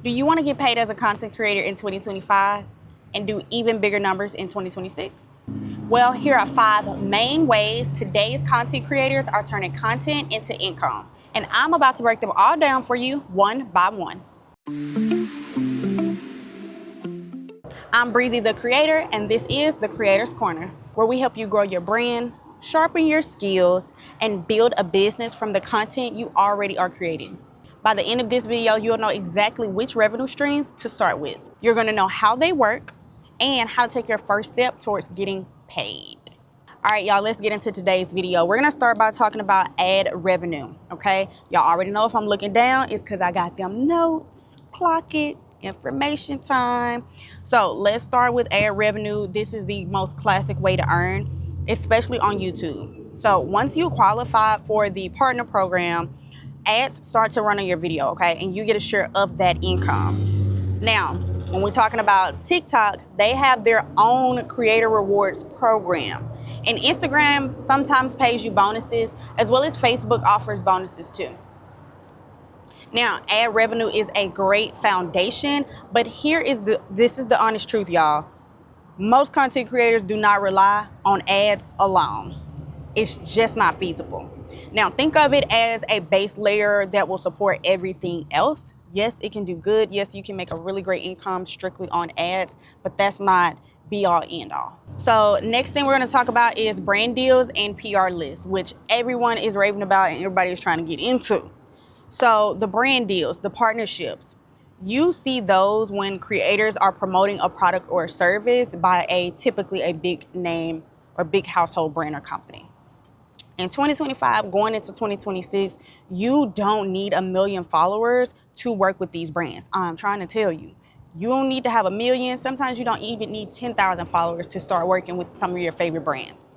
Do you want to get paid as a content creator in 2025 and do even bigger numbers in 2026? Well, here are 5 main ways today's content creators are turning content into income. And I'm about to break them all down for you one by one. I'm Bree-Ze, the creator, and this is the Creator's Corner, where we help you grow your brand, sharpen your skills, and build a business from the content you already are creating. By the end of this video, you'll know exactly which revenue streams to start with. You're gonna know how they work and how to take your first step towards getting paid. All right, y'all, let's get into today's video. We're gonna start by talking about ad revenue, okay? Y'all already know if I'm looking down, it's because I got them notes. Clock it, information time. So let's start with ad revenue. This is the most classic way to earn, especially on YouTube. So once you qualify for the partner program, ads start to run on your video, okay? And you get a share of that income. Now, when we're talking about TikTok, they have their own creator rewards program. And Instagram sometimes pays you bonuses, as well as Facebook offers bonuses too. Now, ad revenue is a great foundation, but this is the honest truth, y'all. Most content creators do not rely on ads alone. It's just not feasible. Now, think of it as a base layer that will support everything else. Yes, it can do good. Yes, you can make a really great income strictly on ads, but that's not be all end all. So next thing we're going to talk about is brand deals and PR lists, which everyone is raving about and everybody is trying to get into. So the brand deals, the partnerships, you see those when creators are promoting a product or a service by typically a big name or big household brand or company. In 2025, going into 2026, you don't need 1 million followers to work with these brands. I'm trying to tell you, you don't need to have 1 million. Sometimes you don't even need 10,000 followers to start working with some of your favorite brands.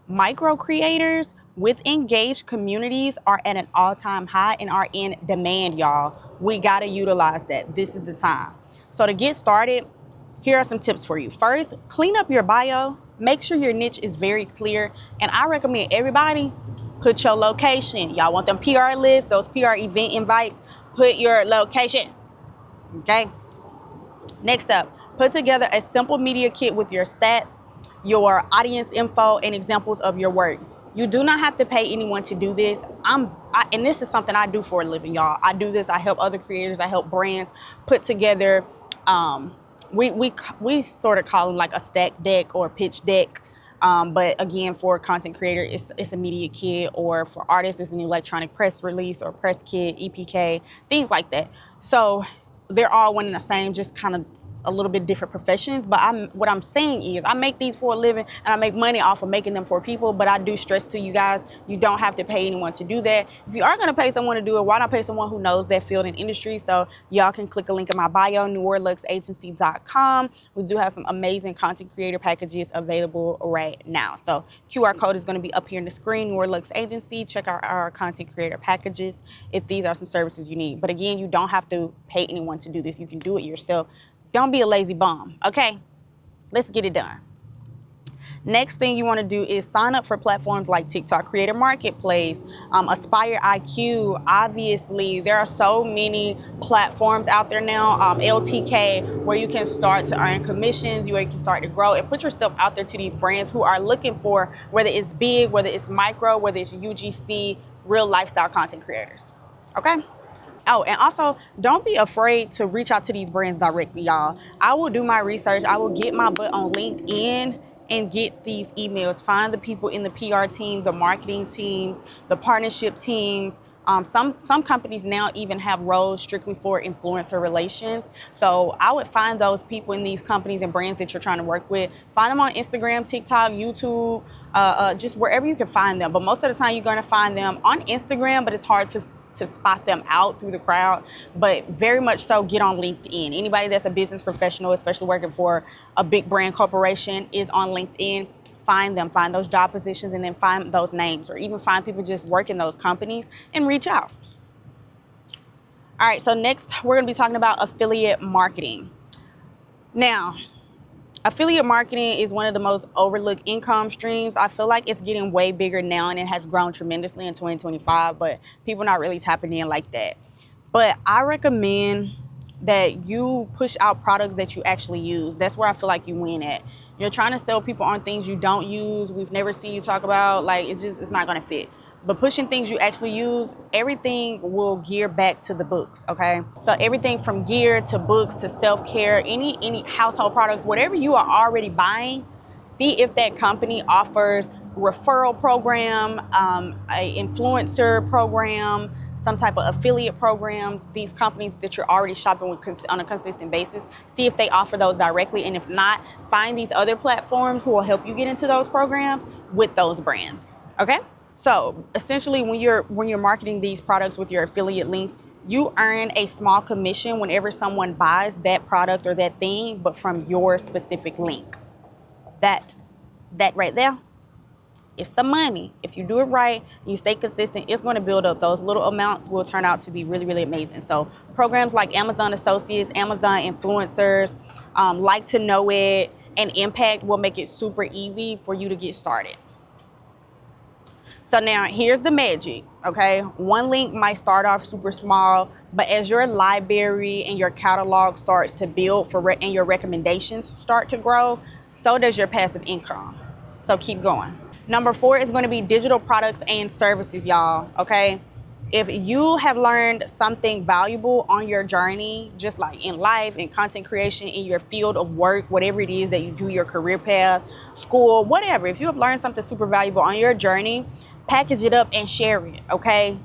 Micro creators with engaged communities are at an all-time high and are in demand, y'all. We gotta utilize that. This is the time. So to get started, here are some tips for you. First, clean up your bio. Make sure your niche is very clear. And I recommend everybody put your location. Y'all want them PR lists, those PR event invites, put your location, okay? Next up, put together a simple media kit with your stats, your audience info, and examples of your work. You do not have to pay anyone to do this. And this is something I do for a living, y'all. I do this, I help other creators, I help brands put together, we sort of call them like a stack deck or pitch deck. But again, for a content creator, it's a media kit, or for artists, it's an electronic press release or press kit, EPK, things like that. So they're all one and the same, just kind of a little bit different professions. But what I'm saying is I make these for a living and I make money off of making them for people. But I do stress to you guys, you don't have to pay anyone to do that. If you are going to pay someone to do it, why not pay someone who knows that field and industry? So y'all can click a link in my bio, neworluxagency.com. We do have some amazing content creator packages available right now. So QR code is going to be up here on the screen, New Lux Agency. Check out our content creator packages if these are some services you need. But again, you don't have to pay anyone to do this. You can do it yourself. Don't be a lazy bum, okay? Let's get it done. Next thing you want to do is sign up for platforms like TikTok Creator Marketplace, Aspire IQ. Obviously, there are so many platforms out there now, LTK, where you can start to earn commissions, where you can start to grow and put yourself out there to these brands who are looking for, whether it's big, whether it's micro, whether it's UGC, real lifestyle content creators, okay? Oh, and also, don't be afraid to reach out to these brands directly, y'all. I will do my research. I will get my butt on LinkedIn and get these emails. Find the people in the PR team, the marketing teams, the partnership teams. Some companies now even have roles strictly for influencer relations. So I would find those people in these companies and brands that you're trying to work with. Find them on Instagram, TikTok, YouTube, just wherever you can find them. But most of the time, you're going to find them on Instagram, but it's hard to spot them out through the crowd. But very much so, get on LinkedIn. Anybody that's a business professional, especially working for a big brand corporation, is on LinkedIn. Find them, find those job positions, and then find those names, or even find people just working those companies and reach out. All right, so next we're gonna be talking about affiliate marketing. Now, affiliate marketing is one of the most overlooked income streams. I feel like it's getting way bigger now, and it has grown tremendously in 2025, but people are not really tapping in like that. But I recommend that you push out products that you actually use. That's where I feel like you win at. You're trying to sell people on things you don't use, we've never seen you talk about, like it's not gonna fit. But pushing things you actually use, everything will gear back to the books, okay? So everything from gear to books to self-care, any household products, whatever you are already buying, see if that company offers referral program, a influencer program, some type of affiliate programs. These companies that you're already shopping with on a consistent basis, see if they offer those directly, and if not, find these other platforms who will help you get into those programs with those brands. Okay? So essentially, when you're marketing these products with your affiliate links, you earn a small commission whenever someone buys that product or that thing, but from your specific link. That right there, it's the money. If you do it right, you stay consistent, it's going to build up. Those little amounts will turn out to be really, really amazing. So programs like Amazon Associates, Amazon Influencers, Like to Know It, and Impact will make it super easy for you to get started. So now here's the magic, okay? One link might start off super small, but as your library and your catalog starts to build and your recommendations start to grow, so does your passive income. So keep going. Number 4 is going to be digital products and services, y'all, okay? If you have learned something valuable on your journey, just like in life, in content creation, in your field of work, whatever it is that you do, your career path, school, whatever, if you have learned something super valuable on your journey, package it up and share it, okay?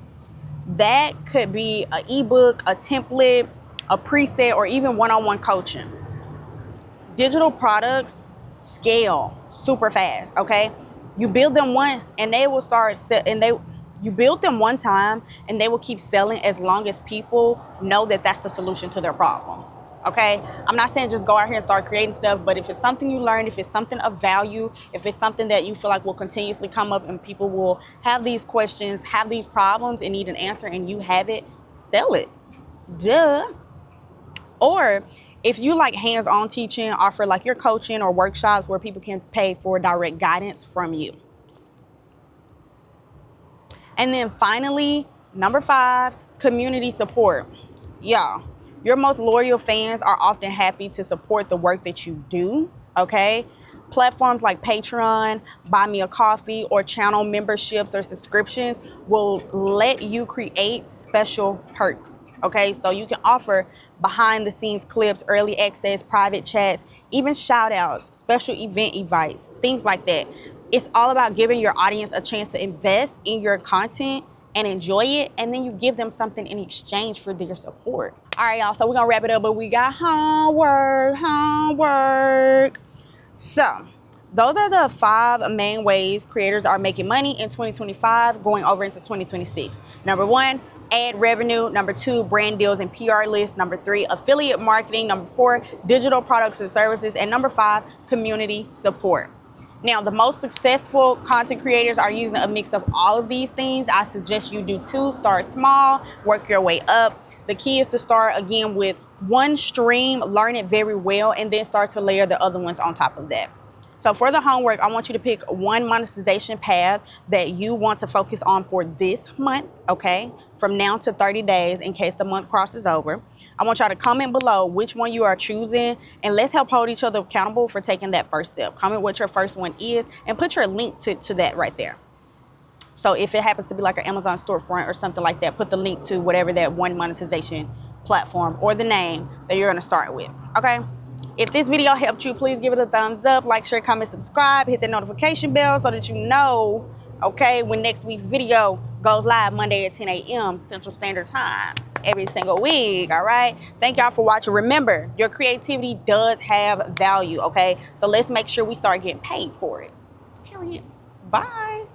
That could be an ebook, a template, a preset, or even one-on-one coaching. Digital products scale super fast, okay? You build them once and they will start you build them one time and they will keep selling as long as people know that that's the solution to their problem. Okay, I'm not saying just go out here and start creating stuff, but if it's something you learned, if it's something of value, if it's something that you feel like will continuously come up and people will have these questions, have these problems and need an answer, and you have it, sell it. Duh. Or if you like hands-on teaching, offer like your coaching or workshops where people can pay for direct guidance from you. And then finally, number 5, community support. Y'all, your most loyal fans are often happy to support the work that you do, okay? Platforms like Patreon, Buy Me a Coffee, or channel memberships or subscriptions will let you create special perks, okay? So you can offer behind the scenes clips, early access, private chats, even shout outs, special event invites, things like that. It's all about giving your audience a chance to invest in your content and enjoy it, and then you give them something in exchange for their support. All right, y'all, so we're gonna wrap it up, but we got homework. So those are the 5 main ways creators are making money in 2025 going over into 2026. Number 1, ad revenue. Number 2, brand deals and PR lists. Number 3, affiliate marketing. Number 4, digital products and services. And number 5, community support. Now, the most successful content creators are using a mix of all of these things. I suggest you do too. Start small, work your way up. The key is to start again with one stream, learn it very well, and then start to layer the other ones on top of that. So for the homework, I want you to pick one monetization path that you want to focus on for this month, okay? From now to 30 days in case the month crosses over. I want y'all to comment below which one you are choosing, and let's help hold each other accountable for taking that first step. Comment what your first one is and put your link to that right there. So if it happens to be like an Amazon storefront or something like that, put the link to whatever that one monetization platform or the name that you're gonna start with, okay? If this video helped you, please give it a thumbs up, like, share, comment, subscribe, hit the notification bell so that you know, okay, when next week's video goes live Monday at 10 a.m. Central Standard Time every single week, all right? Thank y'all for watching. Remember, your creativity does have value, okay? So let's make sure we start getting paid for it. Period. Bye.